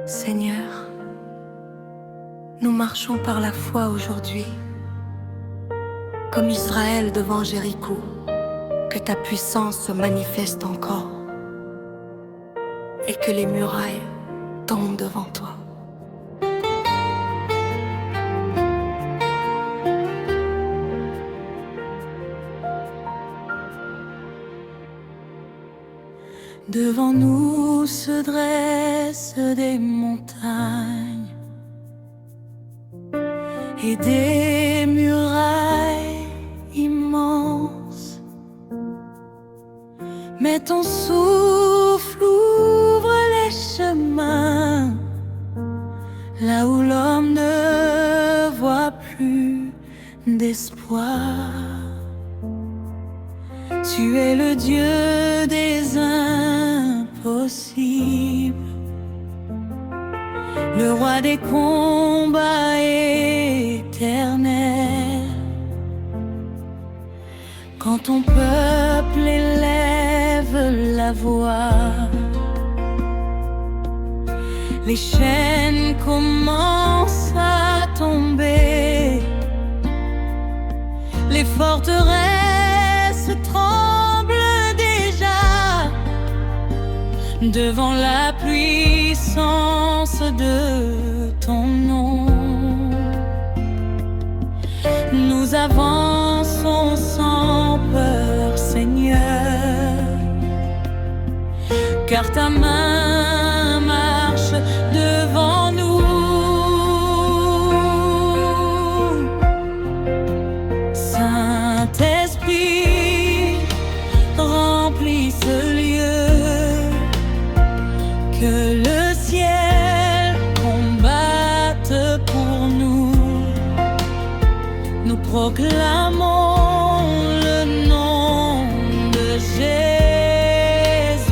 Seigneur, nous marchons par la foi aujourd'hui, comme Israël devant Jéricho, que ta puissance se manifeste encore et que les murailles tombent devant toi. Devant nous se dressent des montagnes et des murailles immenses. Mais ton souffle ouvre les chemins là où l'homme ne voit plus d'espoir. Tu es le Dieu des impossibles, le roi des combats éternels. Quand ton peuple élève la voix, les chaînes commencent à tomber, les forteresses tremblent déjà devant la puissance de ton nom. Nous avançons sans peur, Seigneur, car ta main marche devant nous. Saint-Esprit, remplis ce lieu, que le ciel combatte pour nous. Nous proclamons le nom de Jésus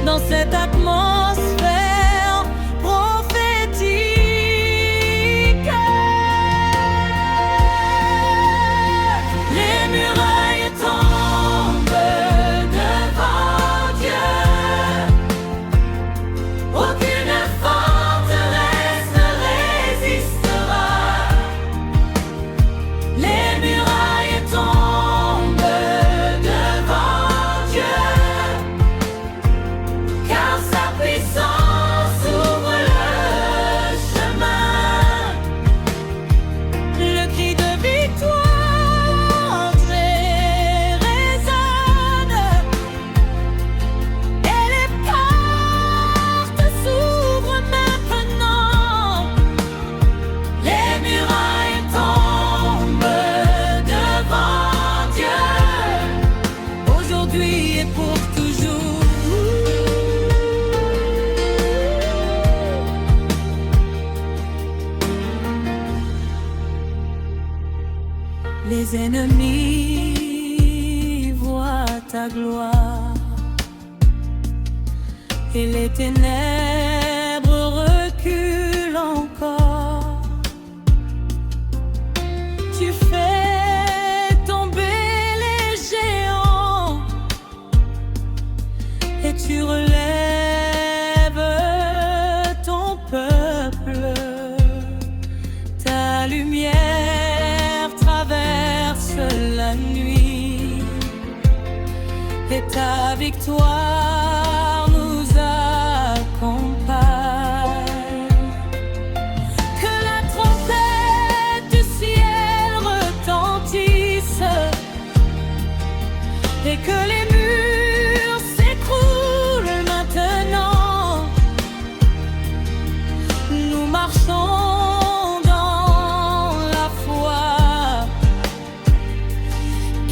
dans cette atmosphère prophétique. Les murailles tombent devant Dieu, aucune forteresse ne résistera. Les murailles tombent devant Dieu, car sa puissance ouvre le chemin. Le cri de victoire résonne et les portes s'ouvrent maintenant. Les murailles tombent devant Dieu, aujourd'hui et pour toujours. Les ennemis voient ta gloire et les ténèbres reculent encore. Tu fais tomber les géants et tu relèves ton peuple. Ta lumière traverse la nuit et ta victoire nous accompagne. Que la trompette du ciel retentisse et que les murs s'écroulent maintenant. Nous marchons dans la foi,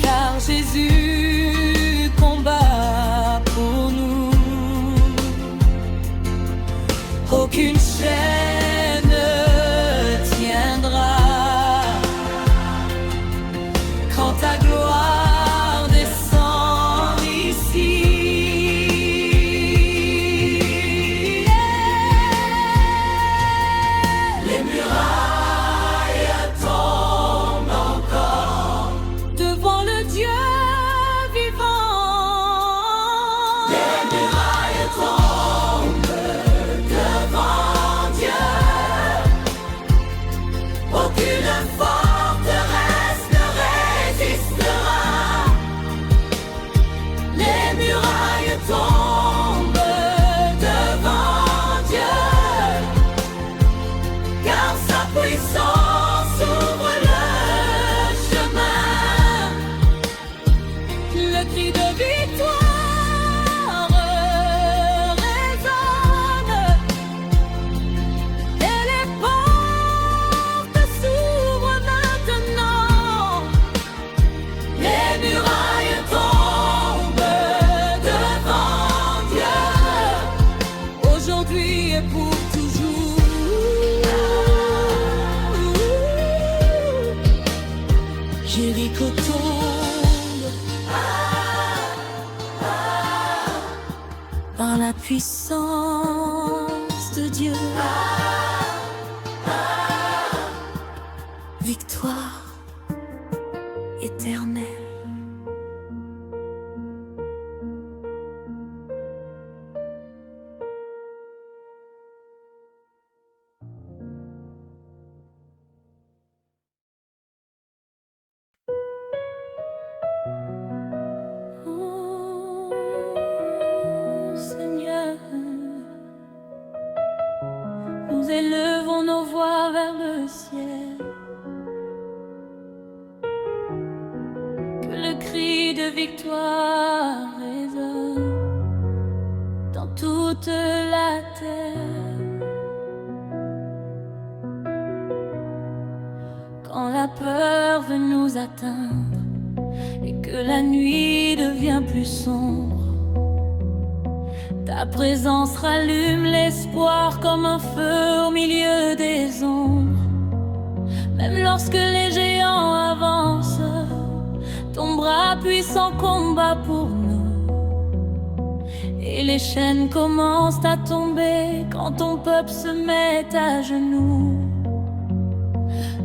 car Jésus combat pour nous. Aucune chaîne ne tiendra quand ta gloire descend tombe devant Dieu, car sa puissance ouvre le chemin. Le cri de victoire résonne et les portes s'ouvrent maintenant. Les murailles tombent devant Dieu, aujourd'hui et pour toujours. Jéricho tombe par la puissance de Dieu. Victoire éternelle. Oh, Seigneur, nous élevons nos voix vers le ciel. Que le cri de victoire résonne dans toute la terre. Quand la peur veut nous atteindre et que la nuit devient plus sombre, ta présence rallume l'espoir comme un feu au milieu des ombres. Même lorsque les géants avancent, ton bras puissant combat pour nous. Et les chaînes commencent à tomber quand ton peuple se met à genoux.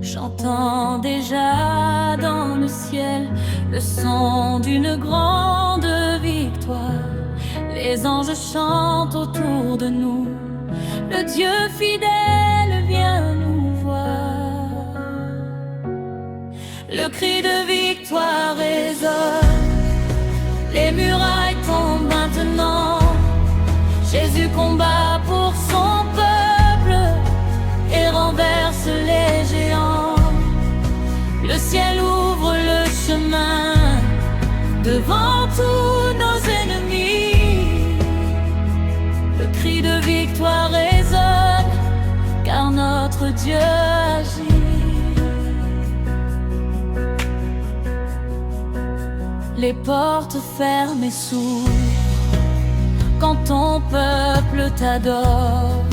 J'entends déjà dans le ciel le son d'une grande victoire. Les anges chantent autour de nous. Le Dieu fidèle vient nous voir. Le cri de victoire résonne. Les murailles tombent maintenant. Jésus combat pour son peuple et renverse les géants. Le ciel ouvre le chemin devant tous nos ennemis. Le cri de victoire résonne, car notre Dieu agit. Les portes ferment et s'ouvrent quand ton peuple t'adore,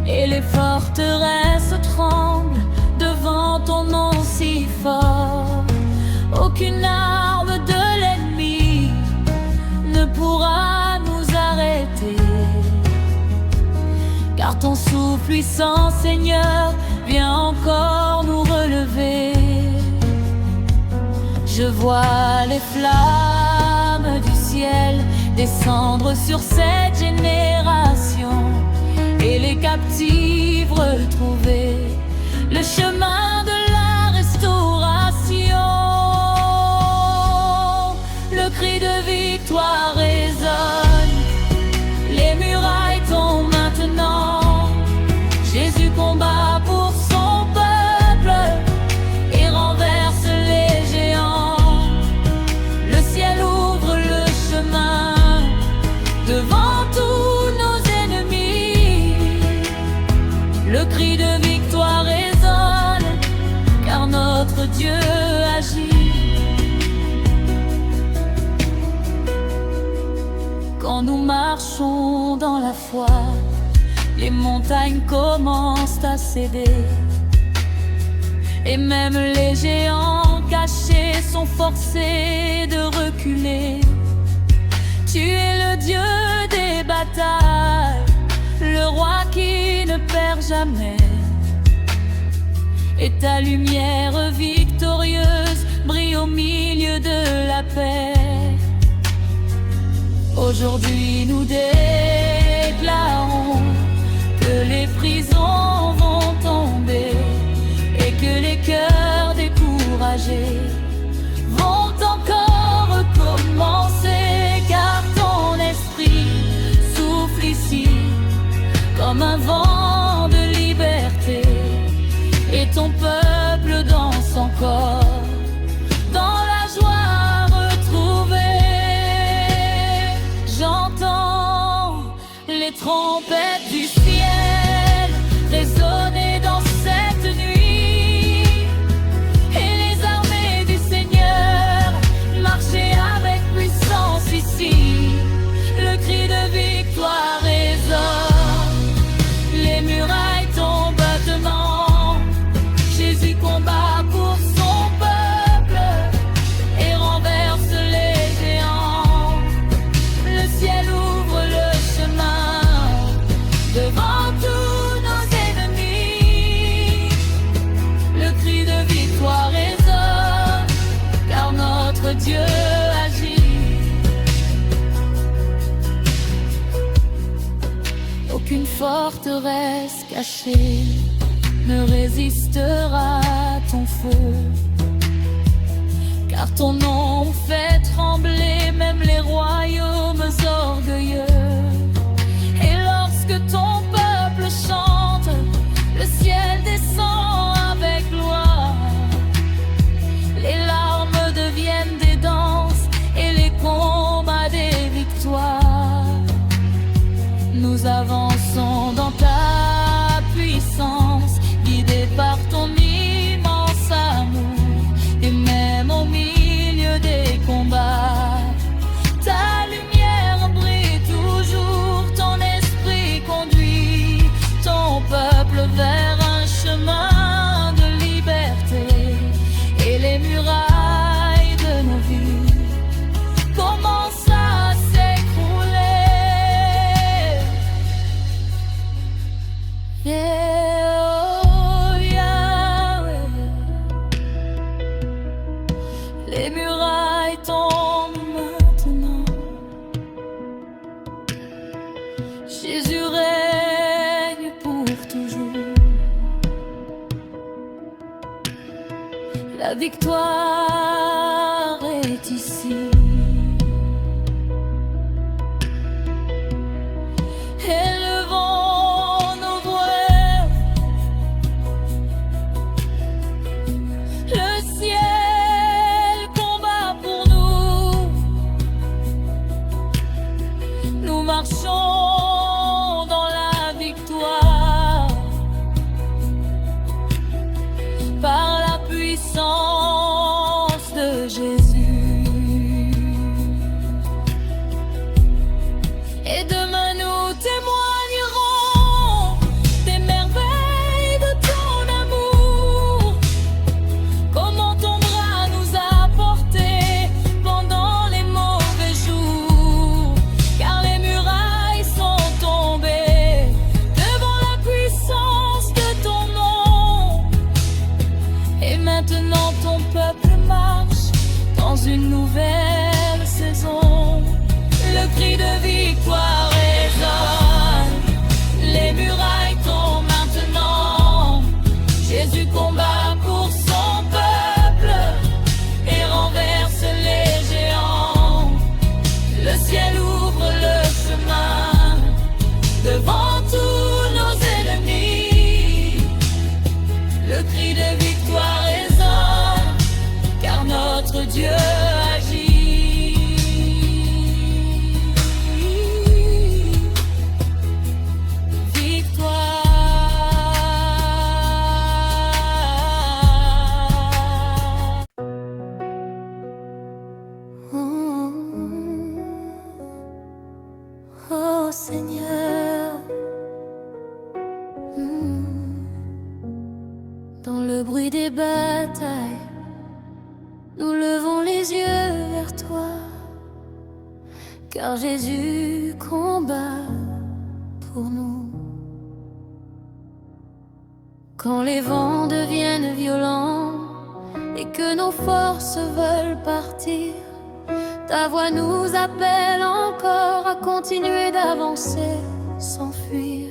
et les forteresses tremblent devant ton nom si fort. Aucune arme de l'ennemi ne pourra nous arrêter, car ton souffle puissant, Seigneur, vient encore nous relever. Je vois les flammes du ciel descendre sur cette génération, et les captifs retrouver le chemin de la restauration. Le cri de victoire résonne. Les murailles tombent maintenant. Jésus combat pour son peuple et renverse les géants. Le ciel ouvre le chemin devant tous nos ennemis. Le cri de victoire résonne, car notre Dieu agit. Quand nous marchons dans la foi, les montagnes commencent à céder, et même les géants cachés sont forcés de reculer. Tu es le Dieu des batailles, le roi qui ne perd jamais, et ta lumière victorieuse brille au milieu de la paix. Aujourd'hui nous déclarons que les prisons vont tomber et que les cœurs découragés vont encore recommencer, car encore dans la joie retrouvée. J'entends les trompettes du ciel résonner dans cette nuit, et les armées du Seigneur marcher avec puissance ici. Le cri de victoire résonne, les murailles tombent maintenant. Jésus combat pour son peuple et renverse les géants. Le ciel ouvre le chemin devant tous nos ennemis. Le cri de victoire résonne, car notre Dieu agit. Aucune forteresse cachée ne résistera à ton feu, car ton nom fait trembler même les royaumes orgueilleux. Et lorsque ton peuple chante, le ciel descend avec gloire. Les larmes deviennent des danses et les combats des victoires. Nous avançons dans ta puissance, guidés par ton immense amour. Et même au milieu des combats, ta lumière brille toujours. Ton esprit conduit ton peuple vers un chemin de liberté. Et les murailles de nos vies commencent à s'écrouler. Yeah, oh, Yahweh. Les murailles tombent maintenant. Jésus règne pour toujours. La victoire est ici. Élevons nos voix. Le ciel combat pour nous. Nous marchons dans la victoire par la puissance de Jésus. Et demain nous témoignerons des merveilles de ton amour. Comment ton bras nous a portés pendant les mauvais jours. Car les murailles sont tombées devant la puissance de ton nom. Et maintenant ton peuple marche dans une nouvelle saison. Le cri de victoire résonne, les murailles tombent maintenant. Jésus combat pour son peuple et renverse les géants. Le ciel ouvre le chemin devant tous nos ennemis. Le cri de victoire résonne, car notre Dieu agit. Victoire. Oh Seigneur, dans le bruit des batailles, nous levons les yeux vers toi, car Jésus combat pour nous. Quand les vents deviennent violents et que nos forces veulent partir, ta voix nous appelle encore à continuer d'avancer sans fuir.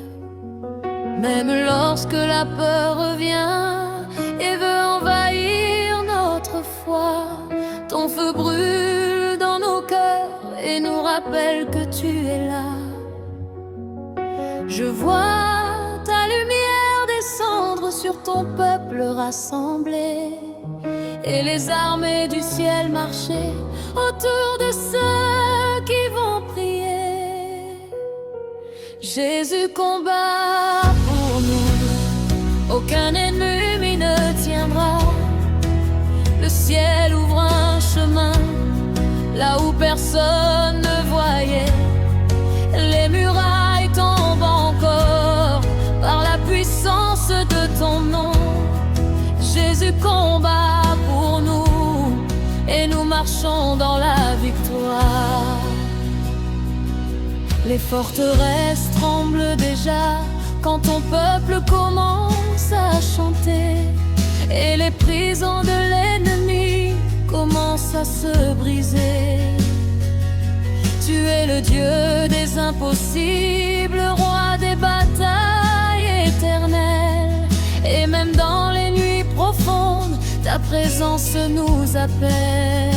Même lorsque la peur revient et veut envahir notre foi, ton feu brûle dans nos cœurs et nous rappelle que tu es là. Je vois ta lumière descendre sur ton peuple rassemblé, et les armées du ciel marchaient autour de ceux qui vont prier. Jésus combat pour nous, aucun ennemi ne tiendra. Le ciel ouvre un chemin là où personne ne voyait. Les murailles tombent encore par la puissance de ton nom. Jésus combat pour nous et nous marchons dans la victoire. Les forteresses tremblent déjà quand ton peuple commence à chanter, et les prisons de l'ennemi commencent à se briser. Tu es le Dieu des impossibles, roi des batailles éternelles. Et même dans les nuits profondes, ta présence nous appelle.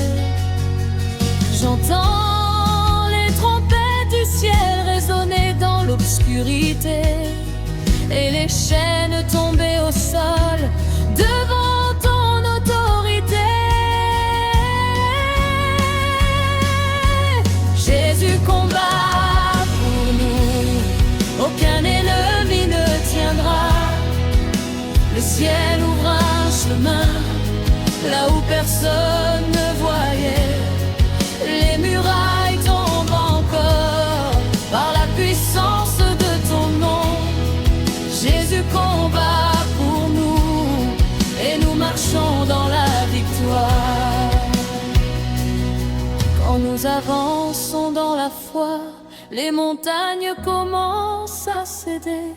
J'entends les trompettes du ciel résonner dans l'obscurité, et les chaînes tomber au sol devant ton autorité. Jésus combat pour nous, aucun ennemi ne tiendra. Le ciel ouvre un chemin là où personne ne voyait. Les murailles tombent encore par la puissance de ton nom. Jésus combat pour nous et nous marchons dans la victoire. Quand nous avançons dans la foi, les montagnes commencent à céder,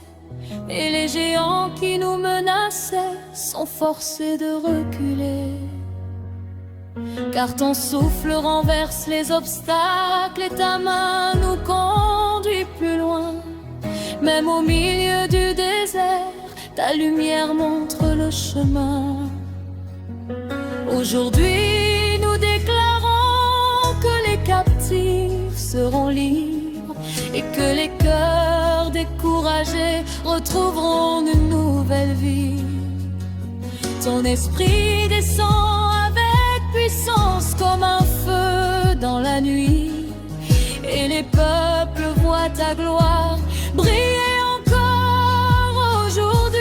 et les géants qui nous menaçaient sont forcés de reculer. Car ton souffle renverse les obstacles et ta main nous conduit plus loin. Même au milieu du désert, ta lumière montre le chemin. Aujourd'hui, nous déclarons que les captifs seront libres et que les cœurs découragés retrouveront une nouvelle vie. Ton esprit descend avec puissance comme un feu dans la nuit, et les peuples voient ta gloire briller encore aujourd'hui.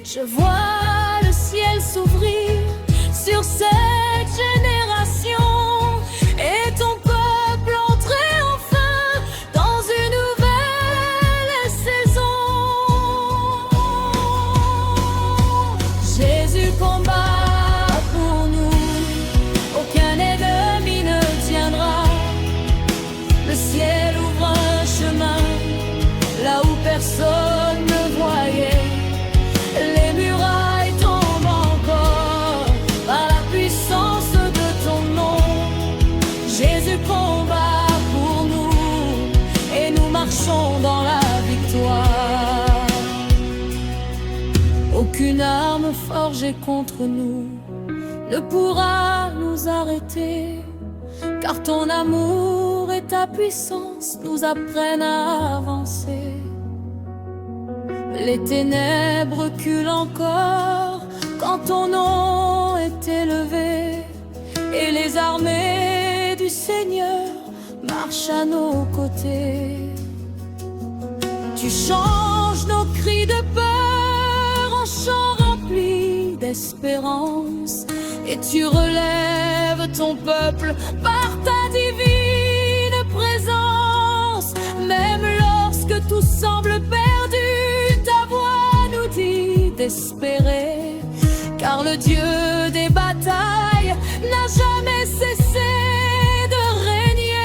Je vois le ciel s'ouvrir sur cette génération, et ton peuple entrer enfin dans une nouvelle saison. Jésus combat pour nous, aucun ennemi ne tiendra. Le ciel ouvre un chemin là où personne ne voyait. Les murailles tombent encore par la puissance de ton nom. Jésus combat pour nous et nous marchons dans la victoire. Aucune arme forgée contre nous ne pourra nous arrêter, car ton amour et ta puissance nous apprennent à avancer. Les ténèbres reculent encore quand ton nom est élevé, et les armées du Seigneur marchent à nos côtés. Tu changes nos cris de peur en chants remplis d'espérance, et tu relèves ton peuple par ta divine présence. Même lorsque tout semble perdu, ta voix nous dit d'espérer, car le Dieu des batailles n'a jamais cessé de régner.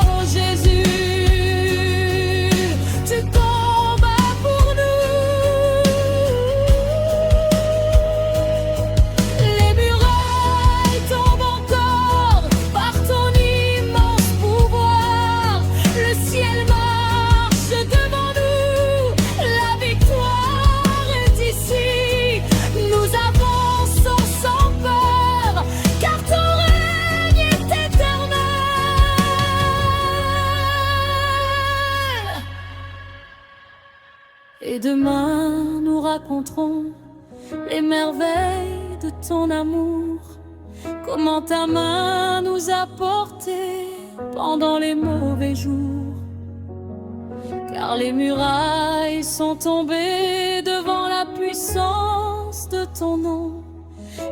Oh Jésus, tu combats pour nous. Les murailles tombent encore par ton immense pouvoir. Le ciel marche devant nous, la demain nous raconterons les merveilles de ton amour. Comment ta main nous a portés pendant les mauvais jours. Car les murailles sont tombées devant la puissance de ton nom.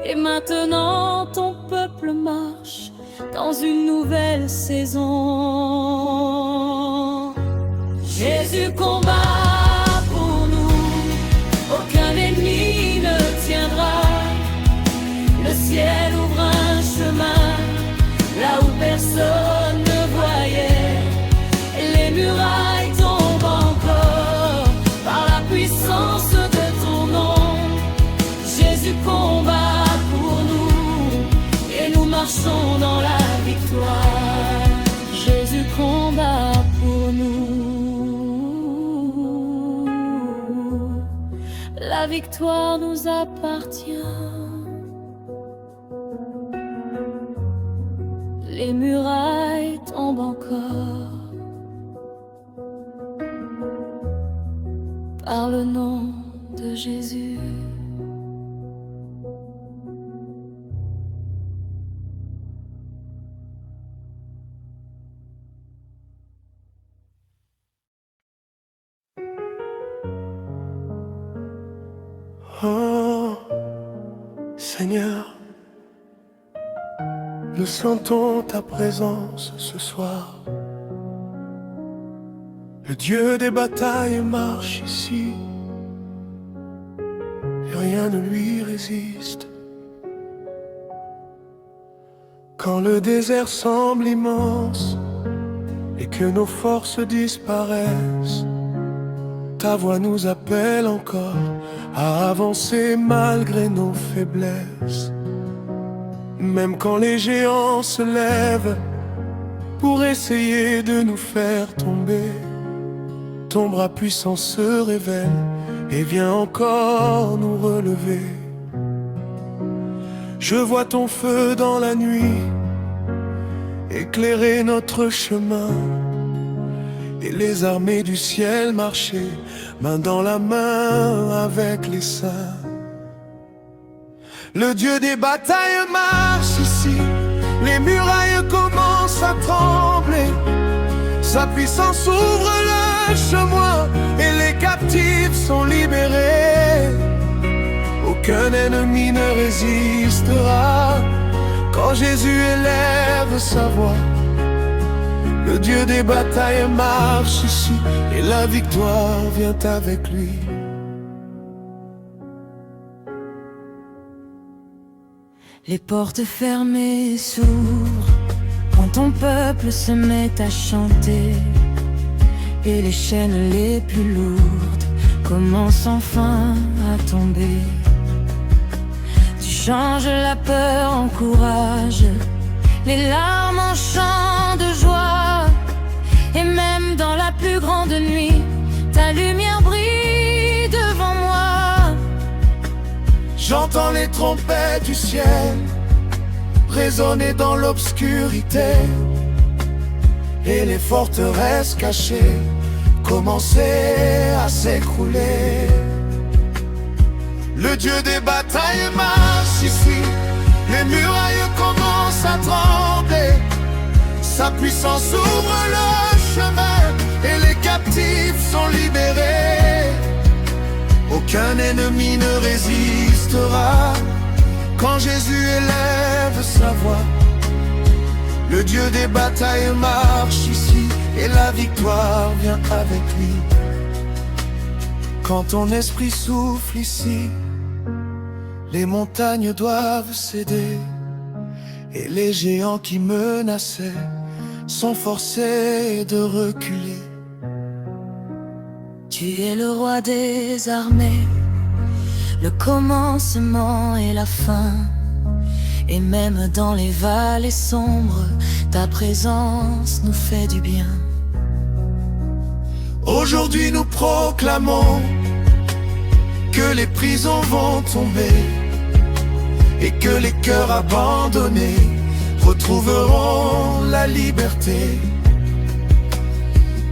Et maintenant ton peuple marche dans une nouvelle saison. Jésus combat pour nous, aucun ennemi ne tiendra. Le ciel ouvre un chemin là où personne ne voyait. Et les murailles tombent encore par la puissance de ton nom. Jésus combat pour nous et nous marchons dans la victoire. Jésus combat pour nous. La victoire nous appartient. Les murailles tombent encore par le nom de Jésus. Oh, Seigneur, nous sentons ta présence ce soir. Le Dieu des batailles marche ici, et rien ne lui résiste. Quand le désert semble immense et que nos forces disparaissent, ta voix nous appelle encore à avancer malgré nos faiblesses. Même quand les géants se lèvent pour essayer de nous faire tomber, ton bras puissant se révèle et vient encore nous relever. Je vois ton feu dans la nuit éclairer notre chemin, et les armées du ciel marcher main dans la main avec les saints. Le Dieu des batailles marche ici, les murailles commencent à trembler. Sa puissance ouvre le chemin et les captifs sont libérés. Aucun ennemi ne résistera quand Jésus élève sa voix. Le Dieu des batailles marche ici et la victoire vient avec lui. Les portes fermées s'ouvrent quand ton peuple se met à chanter, et les chaînes les plus lourdes commencent enfin à tomber. Tu changes la peur en courage, les larmes en chants de joie, et même dans la plus grande nuit, ta lumière brille devant moi. J'entends les trompettes du ciel résonner dans l'obscurité, et les forteresses cachées commencer à s'écrouler. Le Dieu des batailles marche ici, les murailles commencent à trembler. Sa puissance ouvre le chemin et les captifs sont libérés. Aucun ennemi ne résistera quand Jésus élève sa voix. Le Dieu des batailles marche ici et la victoire vient avec lui. Quand ton esprit souffle ici, les montagnes doivent céder, et les géants qui menaçaient sont forcés de reculer. Tu es le roi des armées, le commencement et la fin. Et même dans les vallées sombres, ta présence nous fait du bien. Aujourd'hui nous proclamons que les prisons vont tomber, et que les cœurs abandonnés retrouveront la liberté.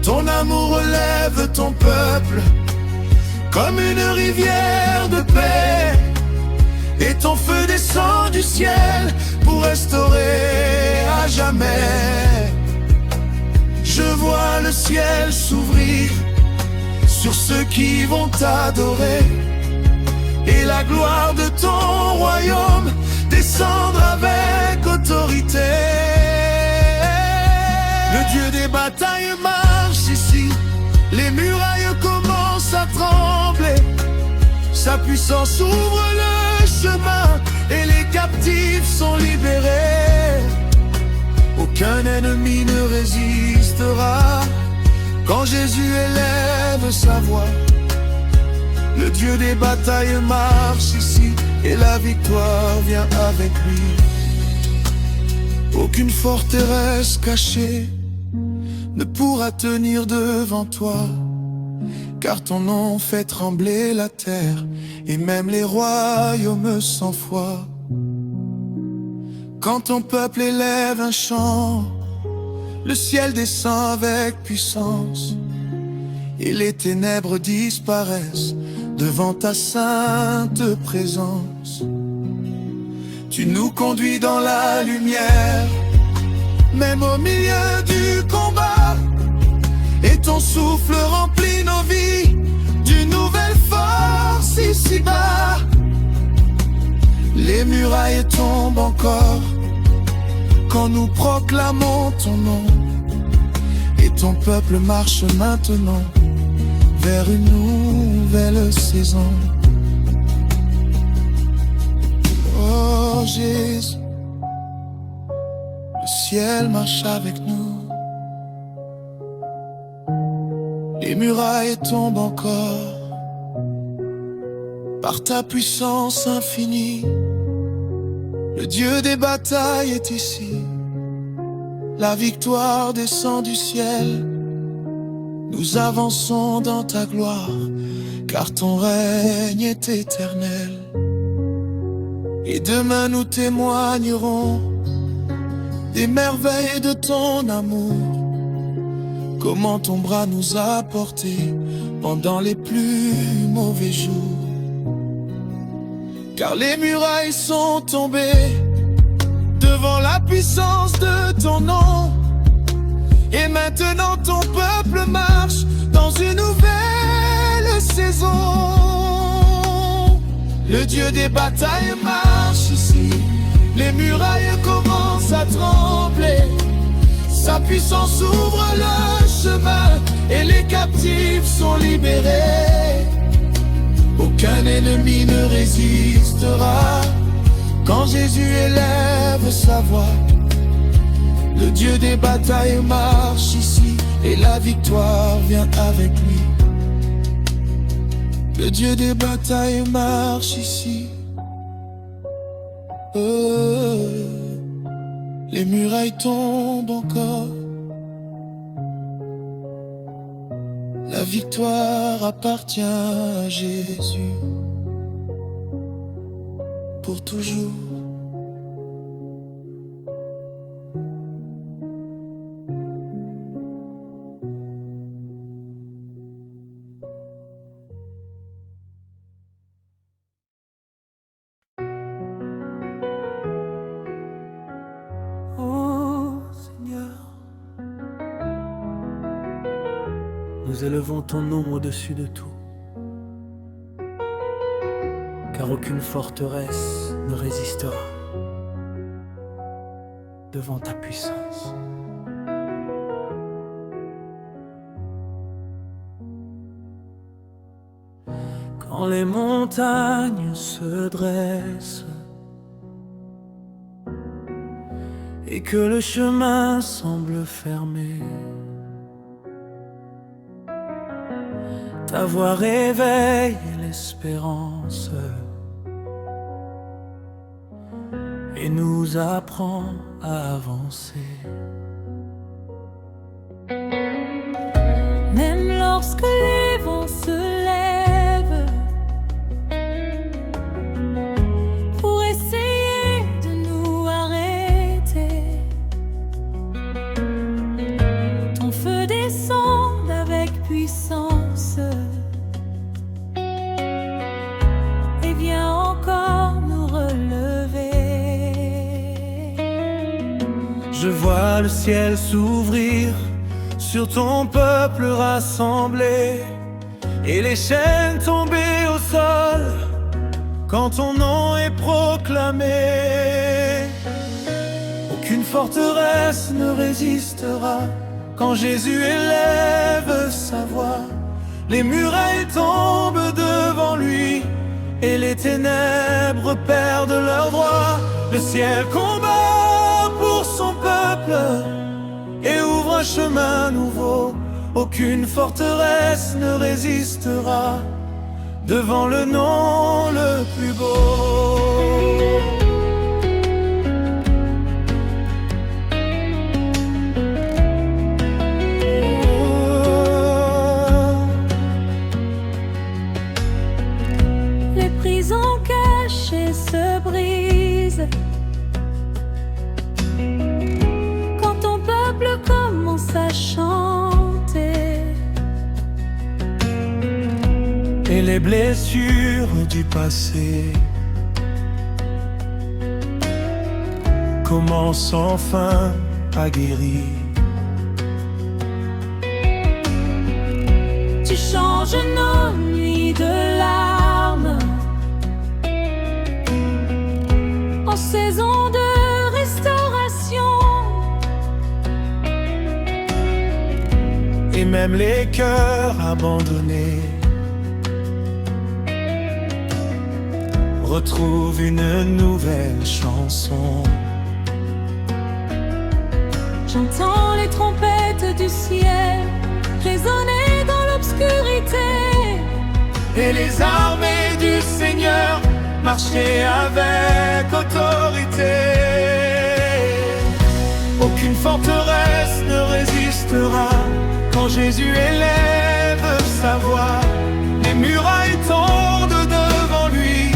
Ton amour relève ton peuple comme une rivière de paix. Et ton feu descend du ciel pour restaurer à jamais. Je vois le ciel s'ouvrir sur ceux qui vont t'adorer, et la gloire de ton royaume descendre avec autorité. Le Dieu des batailles marche ici, les murailles commencent à trembler. Sa puissance ouvre le chemin et les captifs sont libérés. Aucun ennemi ne résistera quand Jésus élève sa voix. Le Dieu des batailles marche ici et la victoire vient avec lui. Aucune forteresse cachée ne pourra tenir devant toi, car ton nom fait trembler la terre et même les royaumes sans foi. Quand ton peuple élève un chant, le ciel descend avec puissance et les ténèbres disparaissent devant ta sainte présence. Tu nous conduis dans la lumière, même au milieu du combat, et ton souffle remplit nos vies d'une nouvelle force ici-bas. Les murailles tombent encore quand nous proclamons ton nom, et ton peuple marche maintenant vers une nouvelle saison. Oh Jésus, le ciel marche avec nous. Les murailles tombent encore par ta puissance infinie. Le Dieu des batailles est ici. La victoire descend du ciel. Nous avançons dans ta gloire, car ton règne est éternel. Et demain nous témoignerons des merveilles de ton amour, comment ton bras nous a portés pendant les plus mauvais jours. Car les murailles sont tombées devant la puissance de ton nom, et maintenant ton peuple marche dans une nouvelle saison. Le Dieu des batailles marche ici, les murailles commencent à trembler. Sa puissance ouvre le chemin et les captifs sont libérés. Aucun ennemi ne résistera quand Jésus élève sa voix. Le Dieu des batailles marche ici et la victoire vient avec lui. Le Dieu des batailles marche ici. Les murailles tombent encore. La victoire appartient à Jésus pour toujours. Nous élevons ton nom au-dessus de tout, car aucune forteresse ne résistera devant ta puissance. Quand les montagnes se dressent et que le chemin semble fermé, ta voix réveille l'espérance et nous apprend à avancer. Même lorsque les vents se lèvent pour essayer de nous arrêter, ton feu descend avec puissance vois le ciel s'ouvrir sur ton peuple rassemblé, et les chaînes tomber au sol quand ton nom est proclamé. Aucune forteresse ne résistera quand Jésus élève sa voix. Les murailles tombent devant lui et les ténèbres perdent leur droit. Le ciel combat pour son peuple et ouvre un chemin nouveau. Aucune forteresse ne résistera devant le nom le plus beau. Les prisons cachées se brisent quand ton peuple commence à chanter. Et les blessures du passé commencent enfin à guérir. Tu changes nos nuits de larmes en saison de restauration. Et même les cœurs abandonnés retrouvent une nouvelle chanson. J'entends les trompettes du ciel résonner dans l'obscurité, Et les armées du Seigneur marcher avec autorité. Aucune forteresse ne résistera quand Jésus élève sa voix. Les murailles tombent devant lui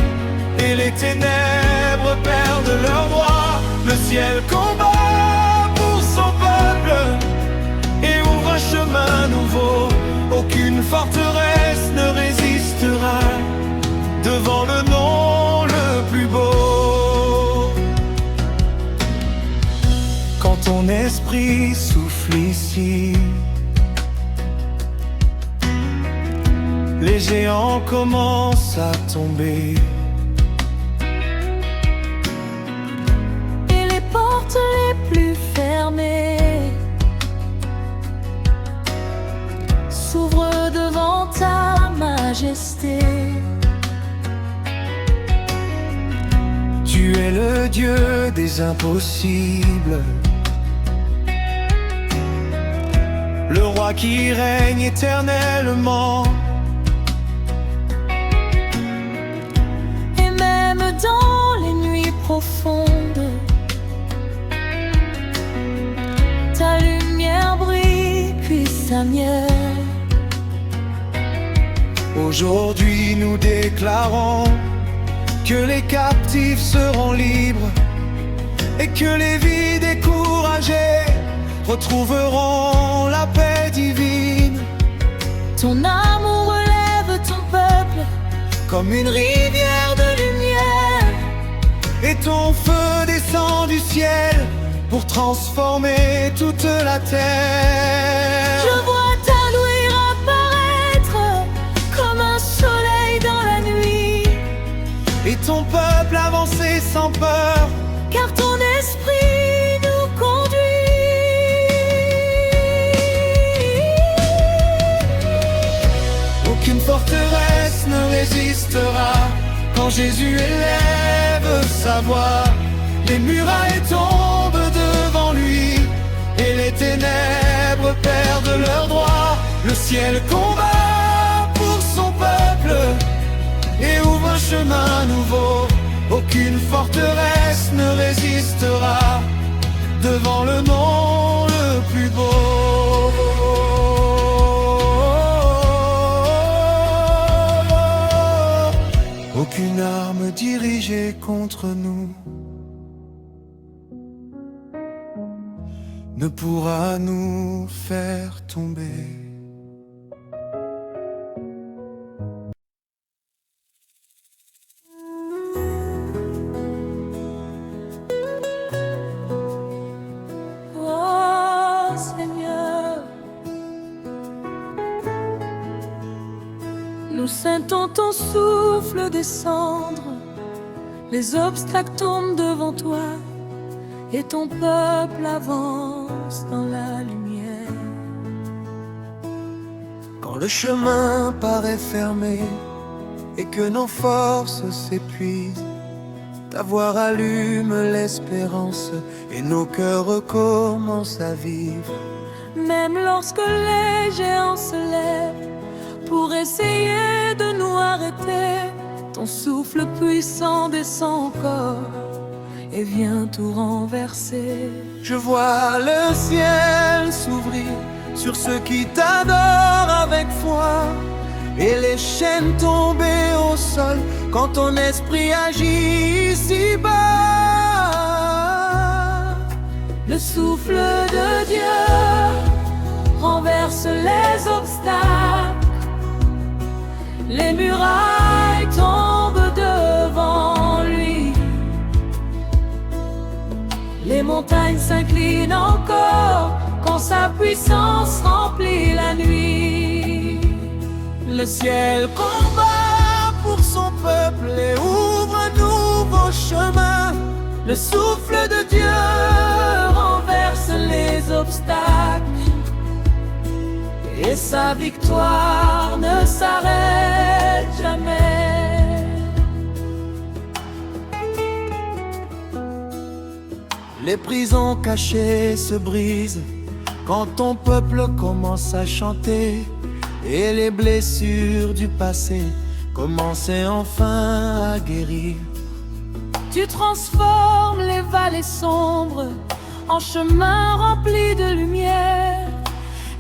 et les ténèbres perdent leur droit. Le ciel combat pour son peuple et ouvre un chemin nouveau. Aucune forteresse ne résistera devant le nom le plus beau. Quand ton esprit souffle ici, les géants commencent à tomber. et les portes les plus fermées s'ouvrent devant ta majesté. Tu es le Dieu des impossibles, le roi qui règne éternellement. Et même dans les nuits profondes, ta lumière brille puissamment. Aujourd'hui nous déclarons que les captifs seront libres et que les vies découragées retrouveront la paix divine. Ton amour relève ton peuple Comme une rivière de lumière, et ton feu descend du ciel pour transformer toute la terre. Je vois ta lueur apparaître comme un soleil dans la nuit, Et ton peuple avancer sans peur, car ton esprit nous conduit. aucune forteresse ne résistera quand Jésus élève sa voix. Les murailles tombent devant lui et les ténèbres perdent leur droit. Le ciel combat pour son peuple et ouvre un chemin nouveau. Aucune forteresse ne résistera devant le nom le plus beau. Aucune arme dirigée contre nous ne pourra nous faire tomber. Oh, sentons ton souffle descendre, les obstacles tombent devant toi, et ton peuple avance dans la lumière. Quand le chemin paraît fermé et que nos forces s'épuisent, ta voix rallume l'espérance et nos cœurs recommencent à vivre. Même lorsque les géants se lèvent pour essayer de nous arrêter, ton souffle puissant descend encore et vient tout renverser. Je vois le ciel s'ouvrir sur ceux qui t'adorent avec foi, et les chaînes tomber au sol quand ton esprit agit ici-bas. Le souffle de Dieu renverse les obstacles, les murailles tombent devant lui, les montagnes s'inclinent encore quand sa puissance remplit la nuit. Le ciel combat pour son peuple et ouvre un nouveau chemin. Le souffle de Dieu renverse les obstacles, et sa victoire ne s'arrête jamais. Les prisons cachées se brisent quand ton peuple commence à chanter, et les blessures du passé commençaient enfin à guérir. Tu transformes les vallées sombres en chemins remplis de lumière,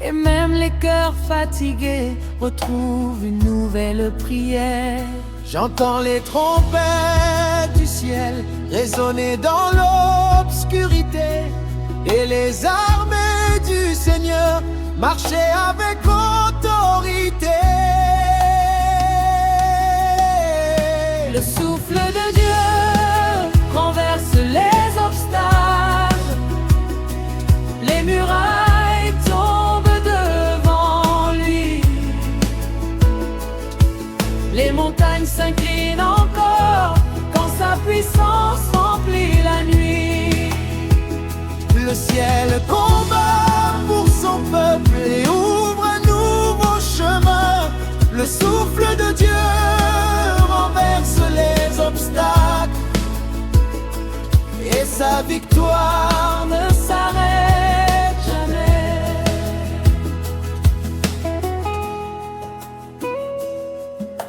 et même les cœurs fatigués retrouvent une nouvelle prière. J'entends les trompettes du ciel résonner dans l'obscurité, et les armées du Seigneur marcher avec autorité. Le souffle de Dieu renverse les obstacles, les murailles tombent devant lui, les montagnes s'inclinent encore quand sa puissance remplit la nuit. Le ciel combat pour son peuple et ouvre un nouveau chemin. Le souffle de Dieu renverse les obstacles, et sa victoire Ne s'arrête jamais.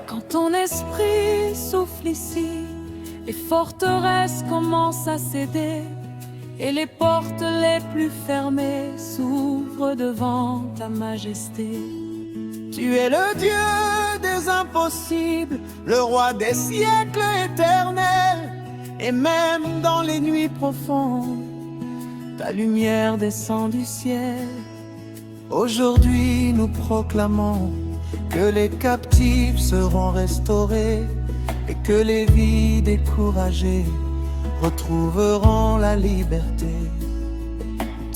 Quand ton esprit souffle ici, les forteresses commencent à céder, et les portes les plus fermées s'ouvrent devant ta majesté. Tu es le Dieu des impossibles, le roi des siècles éternels, et même dans les nuits profondes, ta lumière descend du ciel. Aujourd'hui nous proclamons que les captifs seront restaurés, et que les vies découragées retrouveront la liberté.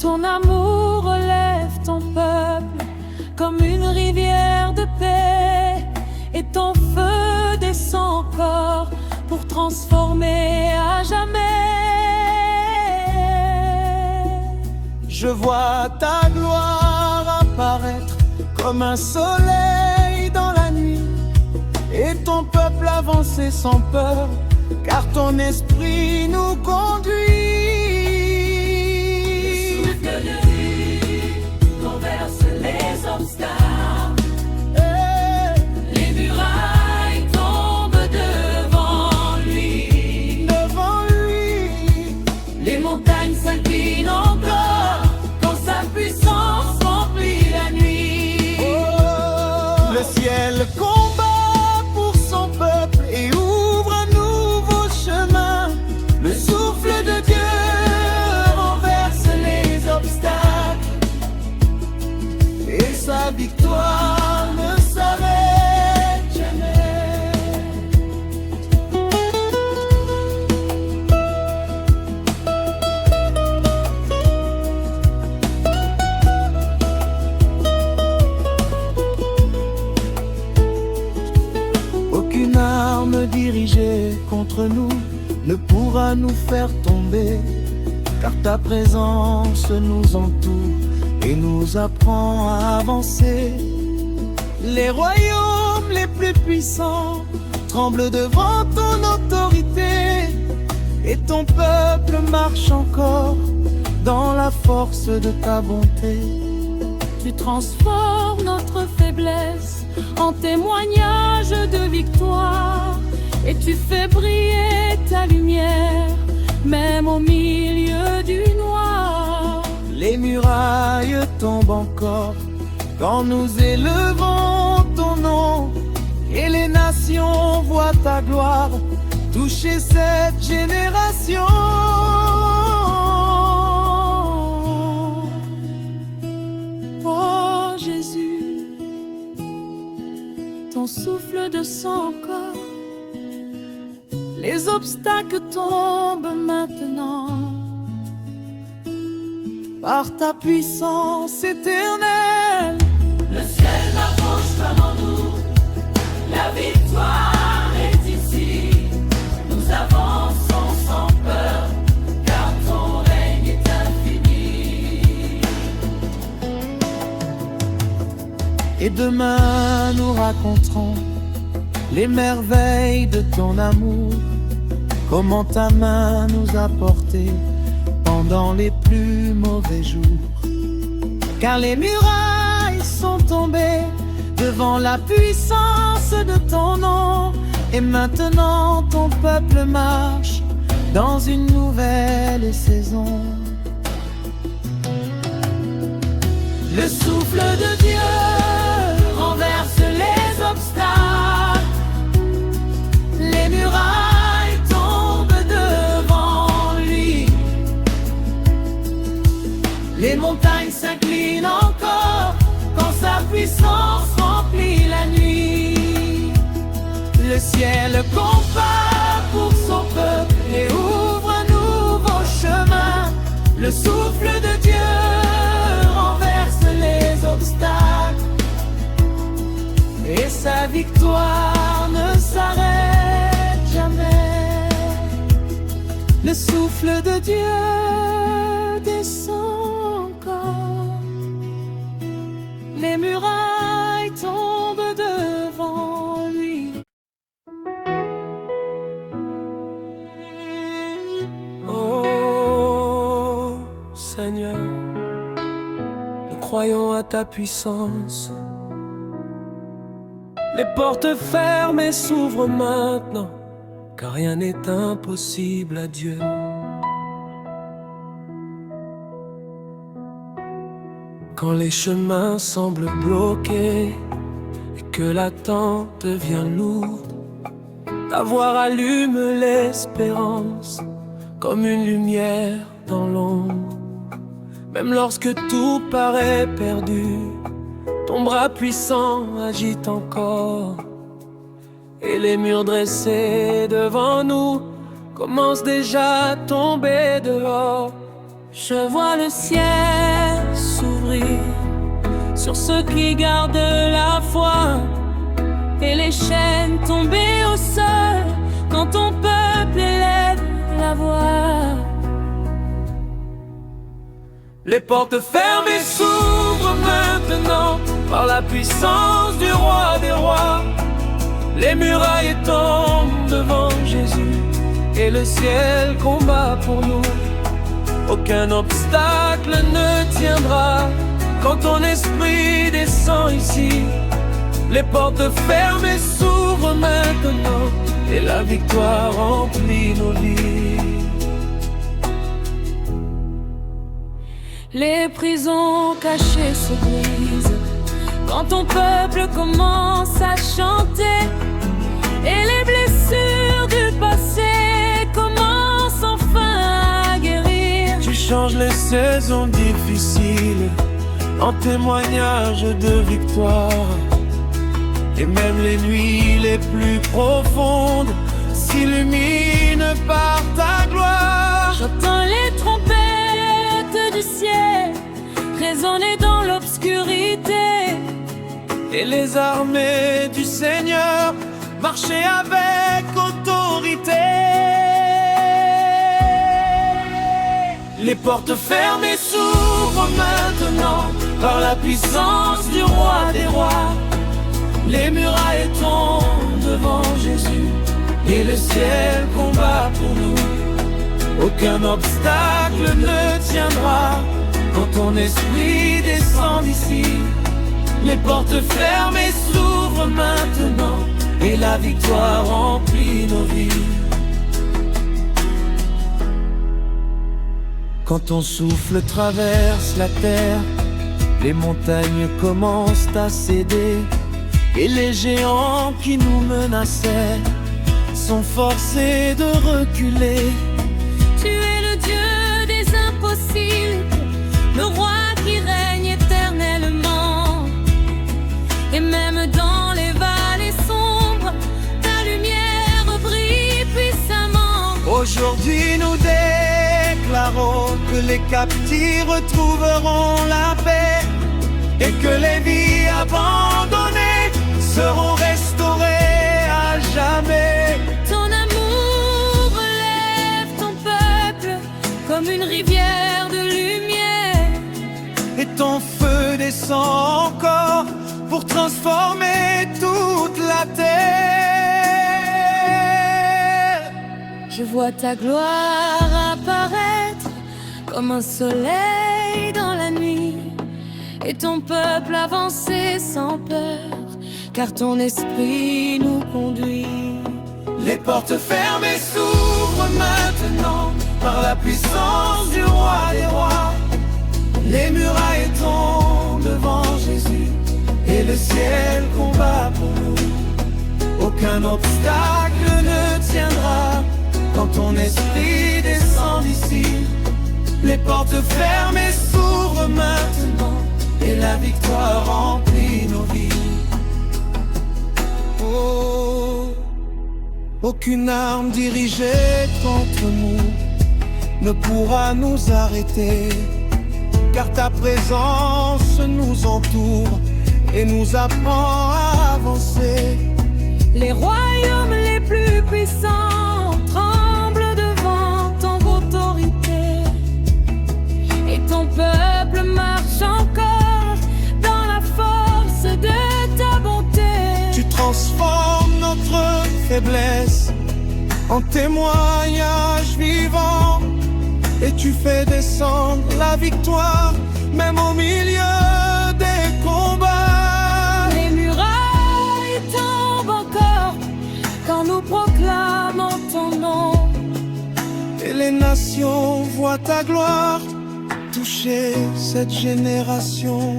Ton amour relève ton peuple comme une rivière de paix, et ton feu descend encore pour transformer à jamais. Je vois ta gloire apparaître comme un soleil dans la nuit, et ton peuple avancer sans peur, car ton esprit nous conduit. Le souffle de vie renverse les obstacles, les murailles tombent devant lui, les montagnes s'inclinent encore quand sa puissance remplit la nuit. Le ciel combat pour son peuple et ouvre un nouveau chemin. Le souffle de Dieu renverse les obstacles, et sa victoire contre nous ne pourra nous faire tomber, car ta présence nous entoure et nous apprend à avancer. Les royaumes les plus puissants tremblent devant ton autorité, et ton peuple marche encore dans la force de ta bonté. Tu transformes notre faiblesse en témoignage de victoire, et tu fais briller ta lumière, même au milieu du noir. Les murailles tombent encore quand nous élevons ton nom, et les nations voient ta gloire toucher cette génération. Oh Jésus, ton souffle descend encore, les obstacles tombent maintenant. Par ta puissance éternelle, le ciel n'approche pas en nous, la victoire est ici. Nous avançons sans peur, car ton règne est infini. et demain nous raconterons les merveilles de ton amour, comment ta main nous a portés pendant les plus mauvais jours. Car les murailles sont tombées devant la puissance de ton nom, et maintenant ton peuple marche dans une nouvelle saison. Le souffle de Dieu renverse les obstacles, les murailles tombent devant lui, les montagnes s'inclinent encore quand sa puissance remplit la nuit. Le ciel combat pour son peuple et ouvre un nouveau chemin. Le souffle de Dieu renverse les obstacles, et sa victoire ne s'arrête jamais. Le souffle de Dieu descend encore, les murailles tombent devant lui. Oh Seigneur, nous croyons à ta puissance. Les portes fermées s'ouvrent maintenant, car rien n'est impossible à Dieu. Quand les chemins semblent bloqués et que l'attente devient lourde, ta voix allume l'espérance comme une lumière dans l'ombre. Même lorsque tout paraît perdu, ton bras puissant agite encore, et les murs dressés devant nous commencent déjà à tomber dehors. Je vois le ciel s'ouvrir sur ceux qui gardent la foi, et les chaînes tomber au sol quand ton peuple élève la voix. Les portes fermées s'ouvrent maintenant par la puissance du roi des rois. Les murailles tombent devant Jésus, et le ciel combat pour nous. Aucun obstacle ne tiendra quand ton esprit descend ici. Les portes fermées s'ouvrent maintenant, et la victoire remplit nos vies. Les prisons cachées se brisent quand ton peuple commence à chanter, et les blessures du passé commencent enfin à guérir. Tu changes les saisons difficiles en témoignage de victoire, et même les nuits les plus profondes s'illuminent par ta gloire. J'entends les trompettes du ciel résonner dans l'obscurité, et les armées du Seigneur marcher avec autorité. Les portes fermées s'ouvrent maintenant par la puissance du roi des rois. Les murailles tombent devant Jésus et le ciel combat pour nous. Aucun obstacle ne tiendra quand ton esprit descend d'ici. Les portes fermées s'ouvrent maintenant et la victoire remplit nos vies. Quand ton souffle traverse la terre, les montagnes commencent à céder et les géants qui nous menaçaient sont forcés de reculer. Tu es le Dieu des impossibles, le roi qui règne éternellement. Et même dans les vallées sombres, ta lumière brille puissamment. Aujourd'hui nous déclarons que les captifs retrouveront la paix et que les vies abandonnées seront restaurées à jamais. Ton amour relève ton peuple comme une rivière de lumière. Et ton feu descend encore pour transformer toute la terre. Je vois ta gloire apparaître comme un soleil dans la nuit, et ton peuple avancer sans peur, car ton esprit nous conduit. Les portes fermées s'ouvrent maintenant par la puissance du roi des rois. Les murailles tombent devant Jésus et le ciel combat pour nous. Aucun obstacle ne tiendra quand ton esprit descend d'ici. Les portes fermées s'ouvrent maintenant et la victoire remplit nos vies. Oh, aucune arme dirigée contre nous ne pourra nous arrêter, car ta présence nous entoure et nous apprend à avancer. Les royaumes les plus puissants tremblent devant ton autorité, et ton peuple marche encore dans la force de ta bonté. Tu transformes notre faiblesse en témoignage vivant, et tu fais descendre la victoire même au milieu des combats. Les murailles tombent encore quand nous proclamons ton nom, Et les nations voient ta gloire toucher cette génération.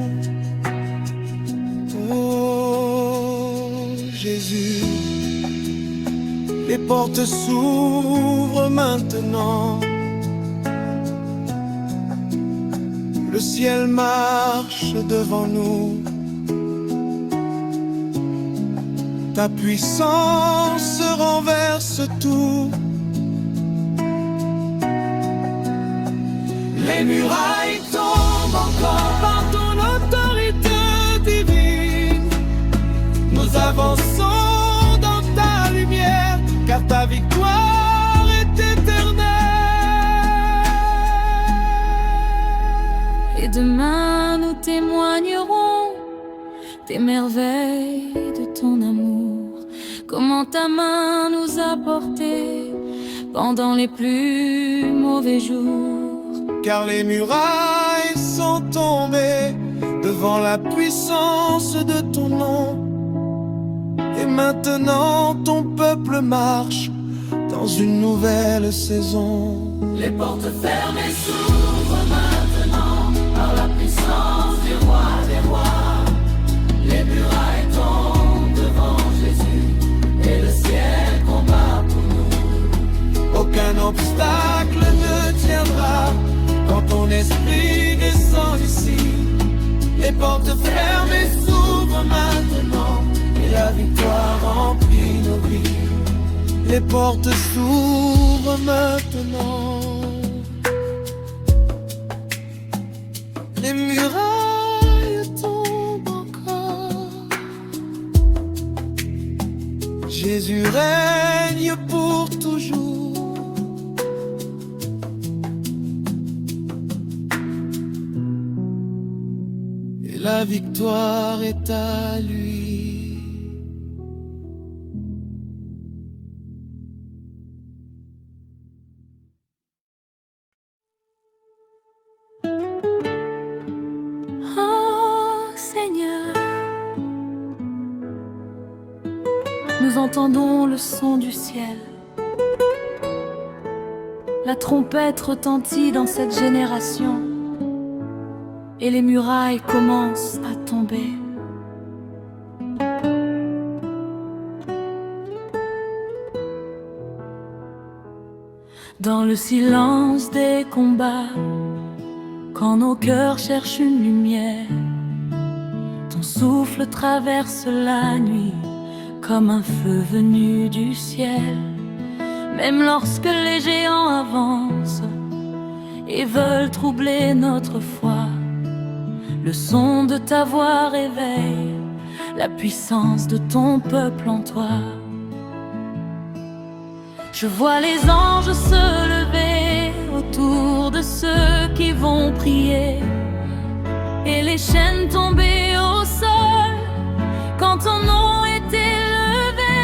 Oh Jésus, les portes s'ouvrent maintenant. Le ciel marche devant nous. Ta puissance renverse tout. Les murailles tombent encore par ton autorité divine. Nous avançons dans ta lumière, car ta victoire est éternelle. et demain nous témoignerons des merveilles de ton amour. Comment ta main nous a portés pendant les plus mauvais jours. Car les murailles sont tombées devant la puissance de ton nom. Et maintenant ton peuple marche dans une nouvelle saison. Les portes fermées s'ouvrent maintenant par la puissance du roi des rois. Les murailles tombent devant Jésus et le ciel combat pour nous. Aucun obstacle ne tiendra quand ton esprit descend ici. Les portes fermées s'ouvrent maintenant et la victoire remplit nos vies. Les portes s'ouvrent maintenant. Les murailles tombent encore. Jésus règne pour toujours. la victoire est à lui. Oh Seigneur, nous entendons le son du ciel. La trompette retentit dans cette génération et les murailles commencent à tomber. Dans le silence des combats, quand nos cœurs cherchent une lumière, ton souffle traverse la nuit comme un feu venu du ciel. Même lorsque les géants avancent et veulent troubler notre foi, le son de ta voix réveille la puissance de ton peuple en toi. Je vois les anges se lever autour de ceux qui vont prier et les chaînes tomber au sol quand ton nom est élevé.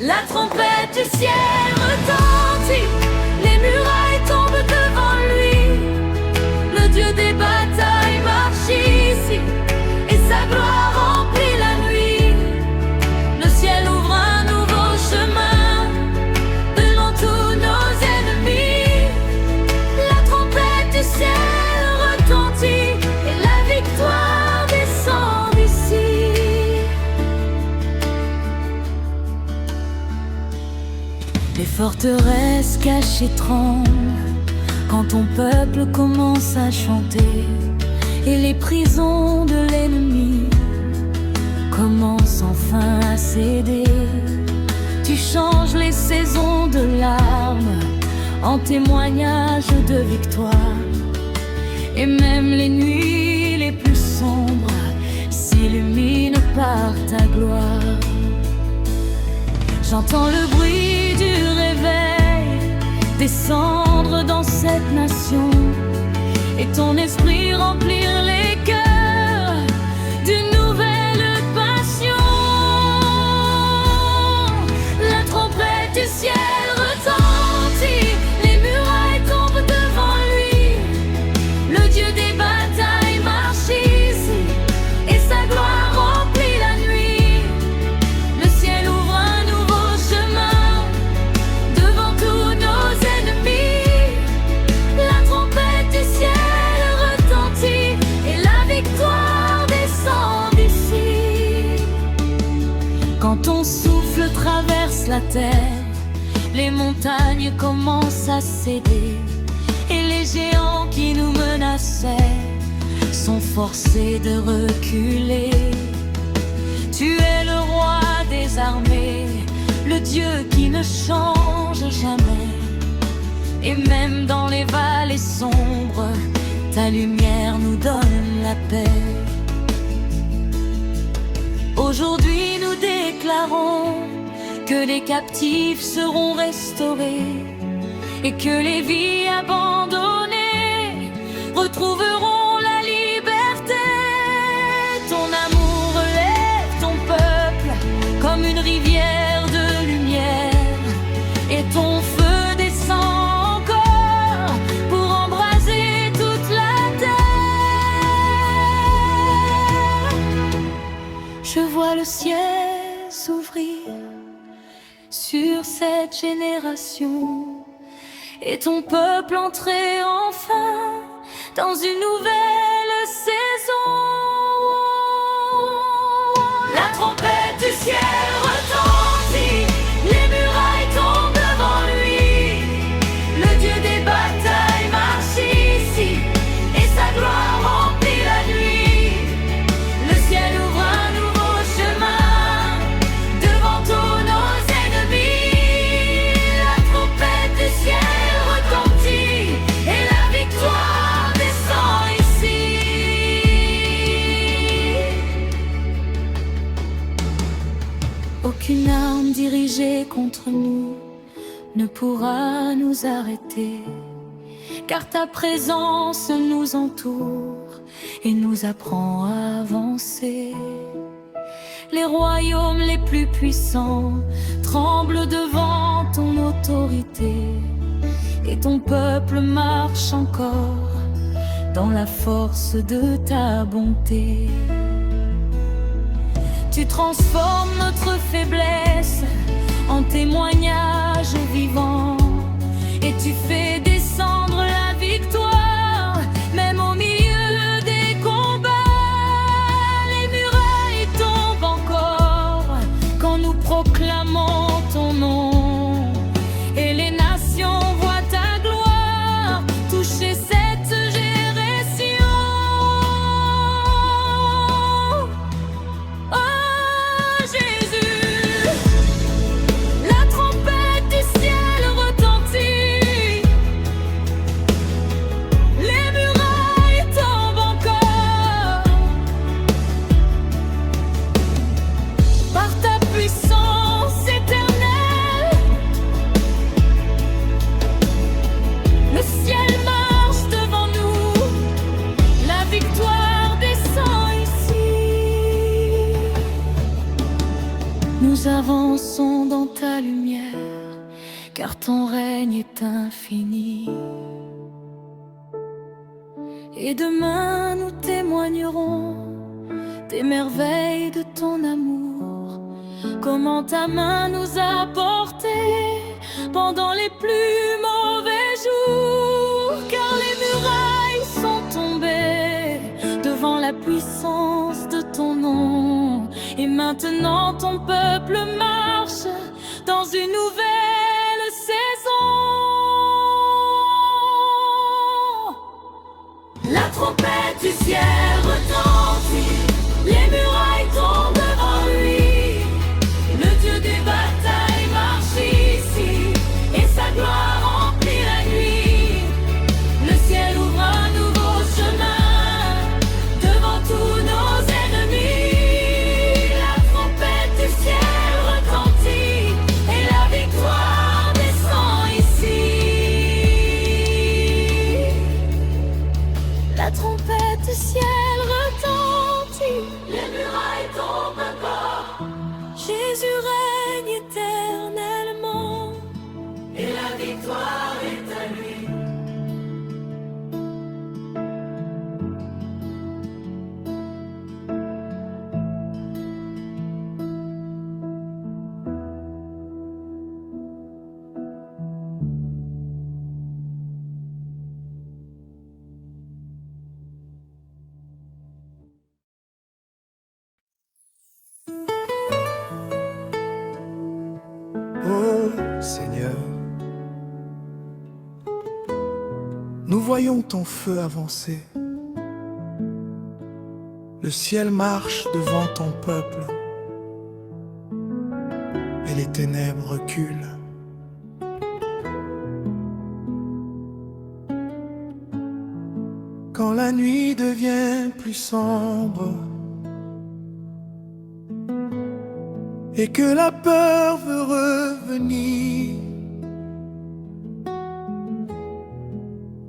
La trompette du ciel retentit, les murailles tombent devant lui. Le Dieu des batailles marche ici et sa gloire remplit la nuit. Le ciel ouvre un nouveau chemin devant tous nos ennemis. La trompette du ciel retentit et la victoire descend d'ici. Les forteresses cachées tremblent quand ton peuple commence à chanter et les prisons de l'ennemi commencent enfin à céder. Tu changes les saisons de larmes en témoignage de victoire, et même les nuits les plus sombres s'illuminent par ta gloire. J'entends le bruit du réveil descendre dans cette nation et ton esprit remplir les cœurs d'une nouvelle passion. La trompette du ciel retentit, les murailles tombent devant lui. Le Dieu des batailles marche ici et sa gloire remplit la nuit. Le ciel ouvre un nouveau chemin devant tous nos ennemis. La trompette du ciel retentit et la victoire descend d'ici. Quand ton souffle traverse la terre, les montagnes commencent à céder et les géants qui nous menaçaient sont forcés de reculer. Tu es le roi des armées, le Dieu qui ne change jamais. Et même dans les vallées sombres, ta lumière nous donne la paix. Aujourd'hui nous déclarons que les captifs seront restaurés et que les vies abandonnées retrouveront la liberté. Ton amour relève ton peuple comme une rivière de lumière, et ton feu descend encore pour embraser toute la terre. Je vois le ciel s'ouvrir sur cette génération et ton peuple entrer enfin dans une nouvelle saison. La trompette du ciel retentit, les murailles tombent devant lui. Le Dieu des batailles marche ici et sa gloire remplit la nuit. Le ciel ouvre un nouveau chemin devant tous nos ennemis. La trompette du ciel retentit et la victoire descend ici. Aucune arme dirigée contre nous ne pourra nous arrêter, car ta présence nous entoure et nous apprend à avancer. Les royaumes les plus puissants tremblent devant ton autorité, et ton peuple marche encore dans la force de ta bonté. Tu transformes notre faiblesse en témoignage vivant, et tu fais descendre la victoire, même au milieu des combats. Les murailles tombent encore quand nous proclamons ton nom, et les nations voient ta gloire toucher cette génération. Oh Jésus, la trompette du ciel retentit, les murailles tombent encore. Par ta puissance éternelle, le ciel marche devant nous, la victoire descend ici. Nous avançons dans ta lumière, car ton règne est infini. Et demain nous témoignerons des merveilles de ton amour, comment ta main nous a portés pendant les plus mauvais jours. Car les murailles sont tombées devant la puissance de ton nom, et maintenant ton peuple marche dans une nouvelle saison. La trompette du ciel retentit, les murailles tombent devant lui. Le Dieu des batailles marche ici, et sa gloire remplit la nuit. Le ciel ouvre un nouveau chemin devant tous nos ennemis. La trompette du ciel retentit, et la victoire descend ici. La trompette du ciel retentit, les murailles tombent encore. Jésus règne éternellement, et la victoire est à lui. Oh Seigneur, nous voyons ton feu avancer. Le ciel marche devant ton peuple, et les ténèbres reculent. Quand la nuit devient plus sombre et que la peur veut revenir,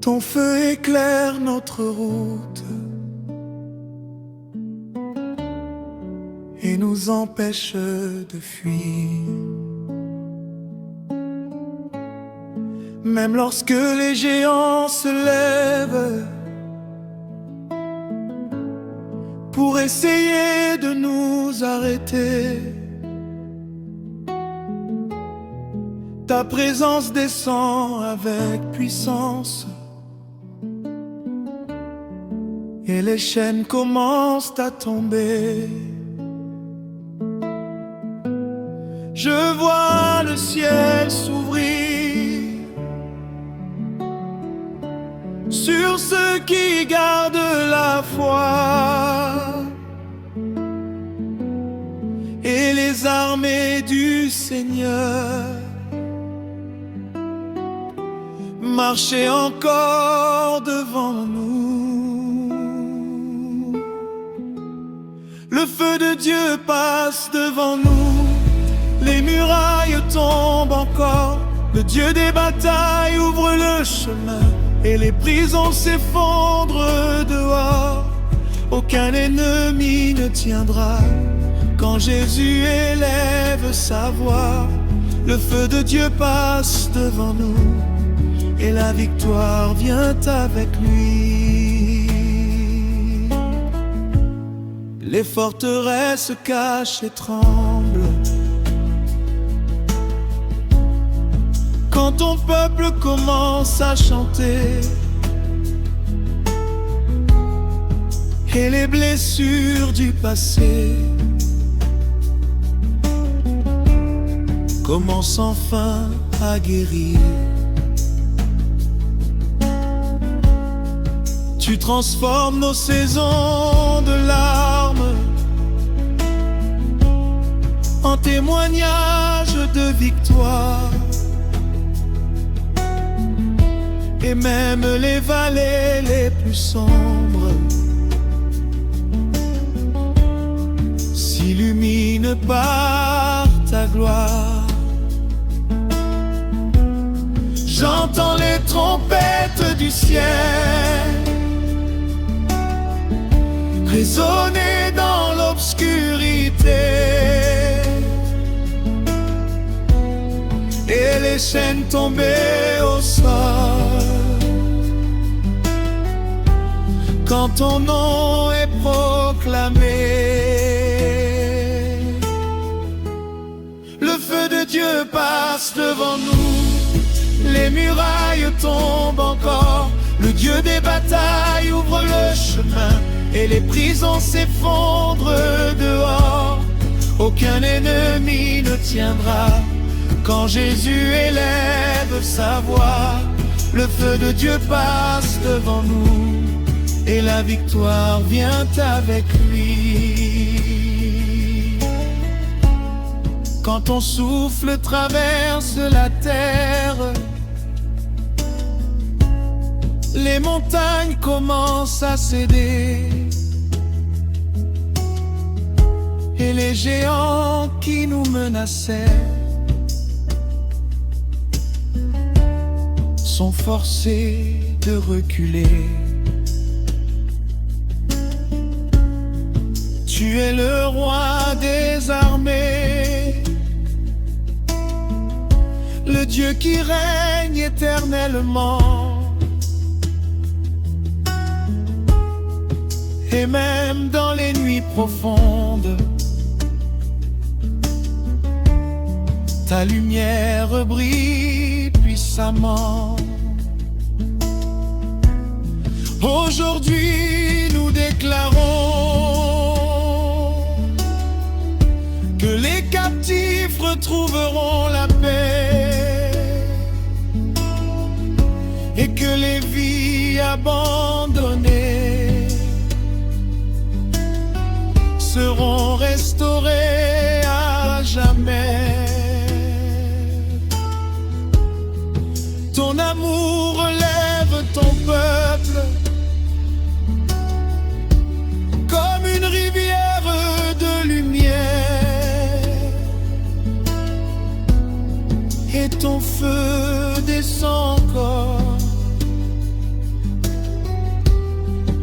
ton feu éclaire notre route et nous empêche de fuir. Même lorsque les géants se lèvent pour essayer de nous arrêter, ta présence descend avec puissance et les chaînes commencent à tomber. Je vois le ciel s'ouvrir sur ceux qui gardent la foi, et les armées du Seigneur marcher encore devant nous. Le feu de Dieu passe devant nous, les murailles tombent encore. Le Dieu des batailles ouvre le chemin et les prisons s'effondrent dehors. aucun ennemi ne tiendra. Quand Jésus élève sa voix, le feu de Dieu passe devant nous et la victoire vient avec lui. Les forteresses cachent et tremblent quand ton peuple commence à chanter, et les blessures du passé commencent enfin à guérir. Tu transformes nos saisons de larmes en témoignages de victoire. Et même les vallées les plus sombres s'illuminent par ta gloire. J'entends les trompettes du ciel résonner dans l'obscurité, et les chaînes tomber au sol quand ton nom est proclamé. Le feu de Dieu passe devant nous, les murailles tombent encore, le Dieu des batailles ouvre le chemin et les prisons s'effondrent dehors. Aucun ennemi ne tiendra quand Jésus élève sa voix. Le feu de Dieu passe devant nous et la victoire vient avec lui. Quand ton souffle traverse la terre, les montagnes commencent à céder, et les géants qui nous menaçaient sont forcés de reculer. Tu es le roi des armées, le Dieu qui règne éternellement. Et même dans les nuits profondes, ta lumière brille puissamment. Aujourd'hui, nous déclarons que les captifs retrouveront la paix et que les vies abandonnées seront restaurées à jamais. Ton amour relève ton peuple comme une rivière de lumière, et ton feu descend encore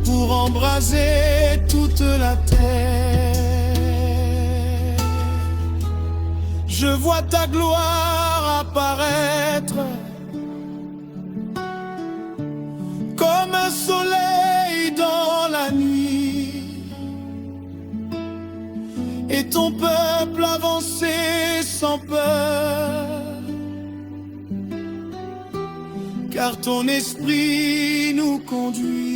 pour embraser toute la terre. Je vois ta gloire apparaître comme un soleil dans la nuit, et ton peuple avancer sans peur, car ton esprit nous conduit.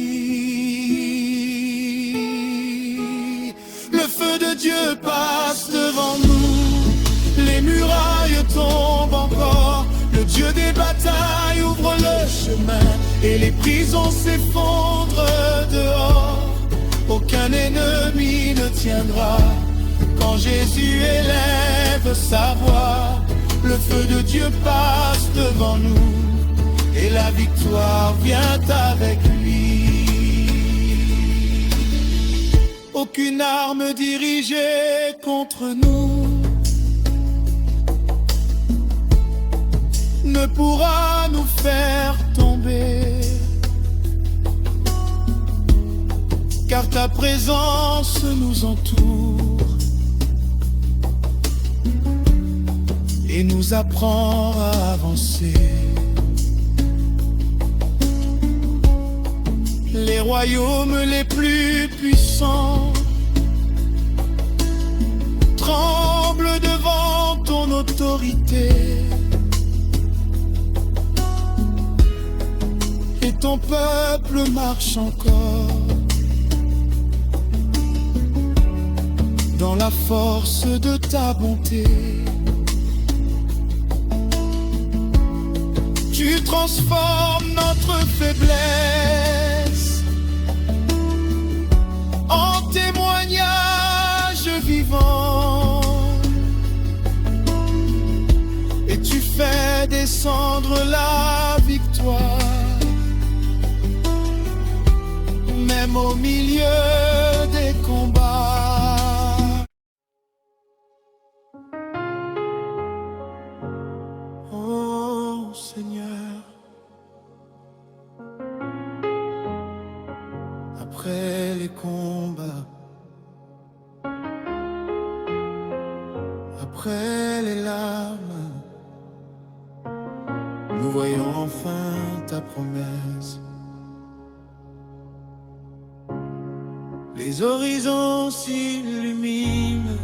Le feu de Dieu passe devant nous, les murailles tombent encore, le Dieu des batailles ouvre le chemin et les prisons s'effondrent dehors. Aucun ennemi ne tiendra quand Jésus élève sa voix. Le feu de Dieu passe devant nous et la victoire vient avec lui. Aucune arme dirigée contre nous ne pourra nous faire tomber, car car ta présence nous entoure et nous apprend à avancer. Les royaumes les plus puissants tremblent devant ton autorité, et ton peuple marche encore dans la force de ta bonté. Tu transformes notre faiblesse en témoignage vivant, et tu fais descendre la victoire, même au milieu des combats. Oh Seigneur, après les combats, après les larmes, nous voyons enfin ta promesse. Les horizons s'illuminent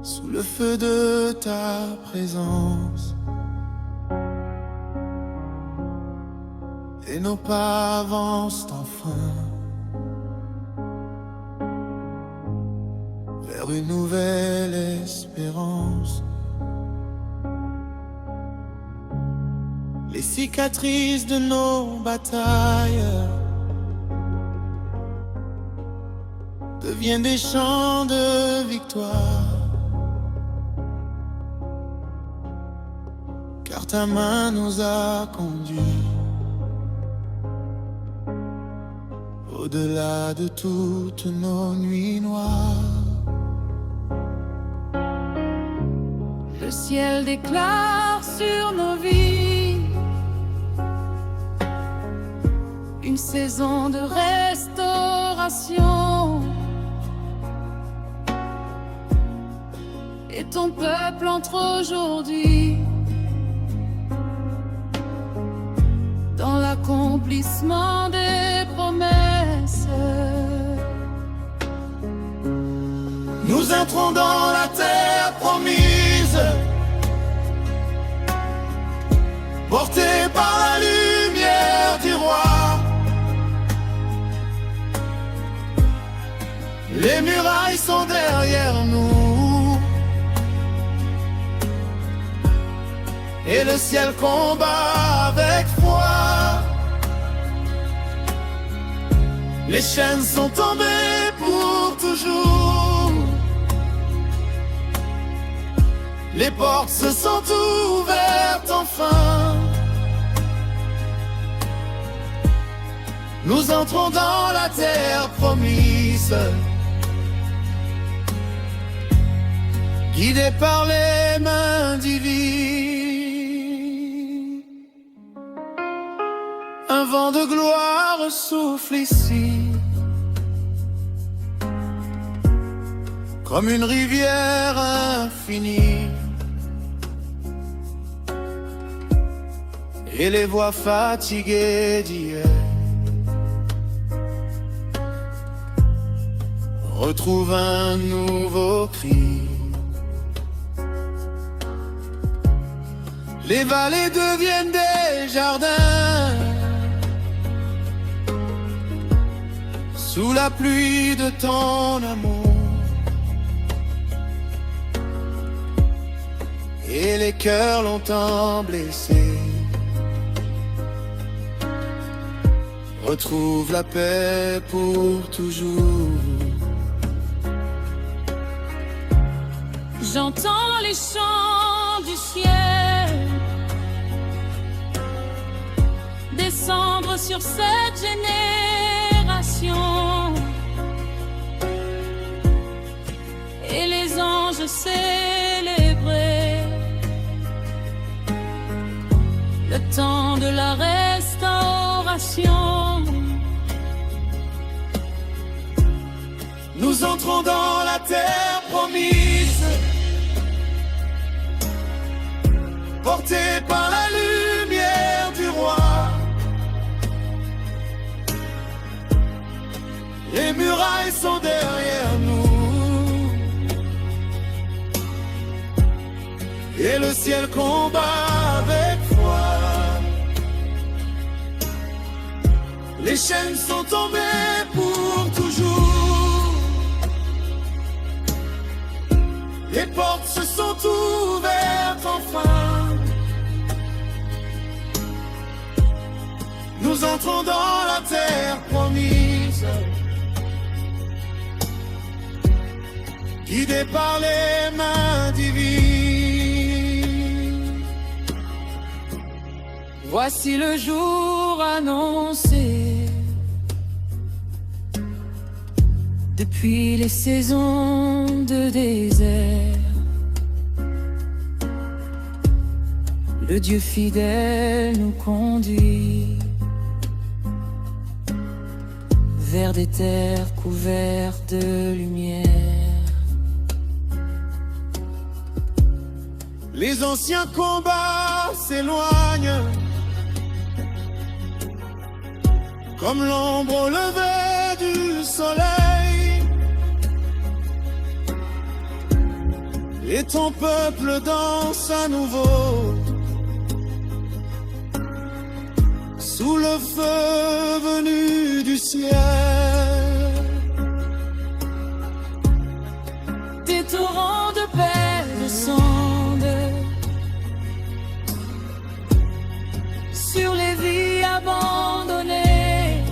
sous le feu de ta présence, et nos pas avancent enfin vers une nouvelle espérance. Les cicatrices de nos batailles deviennent des chants de victoire, car ta main nous a conduits au-delà de toutes nos nuits noires. Le ciel déclare sur nos vies une saison de restauration, et ton peuple entre aujourd'hui dans l'accomplissement des promesses. Nous entrons dans la terre promise, portés par la lumière du roi. Les murailles sont derrière nous, et le ciel combat avec foi. Les chaînes sont tombées pour toujours, les portes se sont ouvertes enfin. Nous entrons dans la terre promise, guidés par les mains divines. Un vent de gloire souffle ici, comme une rivière infinie, et les voix fatiguées d'hier retrouvent un nouveau cri. Les vallées deviennent des jardins sous la pluie de ton amour, et les cœurs longtemps blessés retrouvent la paix pour toujours. J'entends les chants du ciel descendre sur cette génération, et les anges célébrer le temps de la restauration. Nous entrons dans la terre promise, portés par la lumière du roi. Les murailles sont derrière nous, et le ciel combat avec foi. Les chaînes sont tombées pour toujours, les portes se sont ouvertes enfin. Nous entrons dans la terre promise, guidés par les mains divines. Voici le jour annoncé, depuis les saisons de désert. Le Dieu fidèle nous conduit vers des terres couvertes de lumière. Les anciens combats s'éloignent, comme l'ombre au lever du soleil. Et ton peuple danse à nouveau, sous le feu venu du ciel. Des torrents de paix descendent sur les vies abandonnées,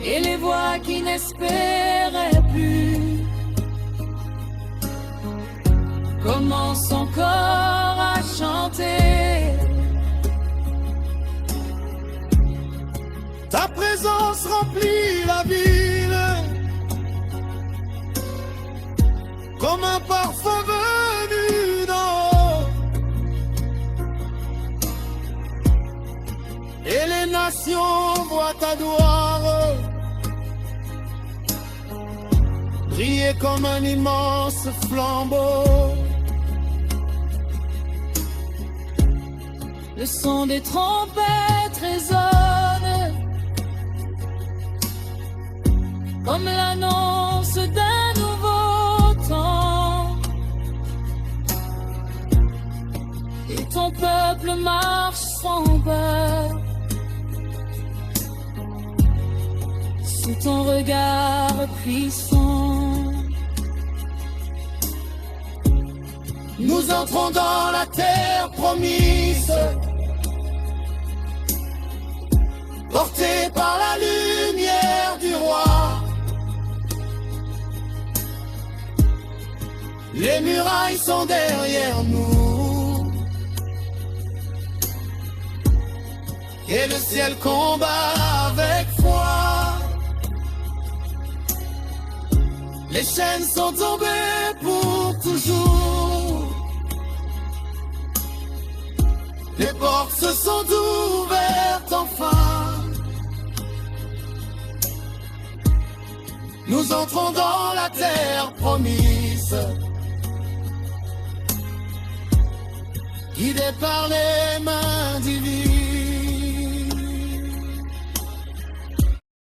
et les voix qui n'espéraient plus commencent encore à chanter. Ta présence remplit la ville, comme un parfum venu d'en haut. Et les nations voient ta gloire briller comme un immense flambeau. Le son des trompettes résonne comme l'annonce d'un nouveau temps, et ton peuple marche sans peur, sous ton regard puissant. Nous entrons dans la terre promise, portés par la lumière du roi. Les murailles sont derrière nous, et le ciel combat avec foi. Les chaînes sont tombées pour toujours, les portes se sont ouvertes enfin. Nous entrons dans la terre promise, guidés par les mains divines.